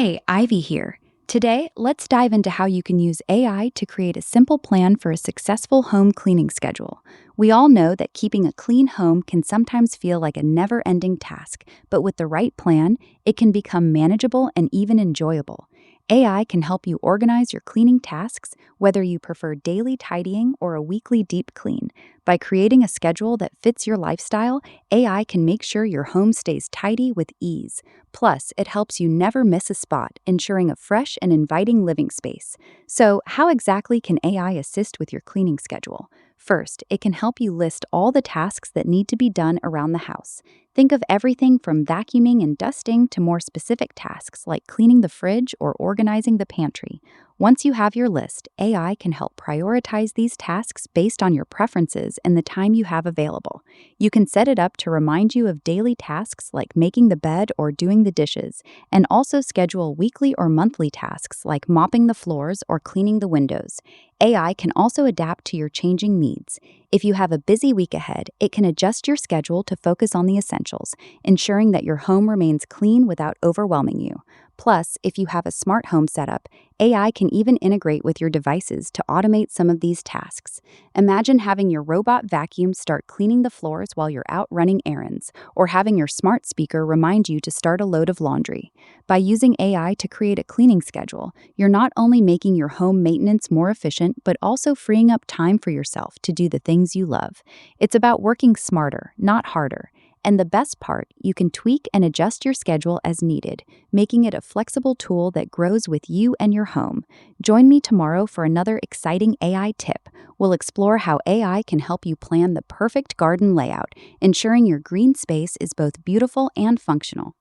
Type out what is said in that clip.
Hey, Ivy here. Today, let's dive into how you can use AI to create a simple plan for a successful home cleaning schedule. We all know that keeping a clean home can sometimes feel like a never ending task, but with the right plan, it can become manageable and even enjoyable. AI can help you organize your cleaning tasks, whether you prefer daily tidying or a weekly deep clean. By creating a schedule that fits your lifestyle, AI can make sure your home stays tidy with ease. Plus, it helps you never miss a spot, ensuring a fresh and inviting living space. So, how exactly can AI assist with your cleaning schedule? First, it can help you list all the tasks that need to be done around the house. Think of everything from vacuuming and dusting to more specific tasks like cleaning the fridge or organizing the pantry. Once you have your list, AI can help prioritize these tasks based on your preferences and the time you have available. You can set it up to remind you of daily tasks like making the bed or doing the dishes, and also schedule weekly or monthly tasks like mopping the floors or cleaning the windows. AI can also adapt to your changing needs. If you have a busy week ahead, it can adjust your schedule to focus on the essentials, ensuring that your home remains clean without overwhelming you. Plus, if you have a smart home setup, AI can even integrate with your devices to automate some of these tasks. Imagine having your robot vacuum start cleaning the floors while you're out running errands, or having your smart speaker remind you to start a load of laundry. By using AI to create a cleaning schedule, you're not only making your home maintenance more efficient, but also freeing up time for yourself to do the things you love. It's about working smarter, not harder. And the best part, you can tweak and adjust your schedule as needed, making it a flexible tool that grows with you and your home. Join me tomorrow for another exciting AI tip. We'll explore how AI can help you plan the perfect garden layout, ensuring your green space is both beautiful and functional.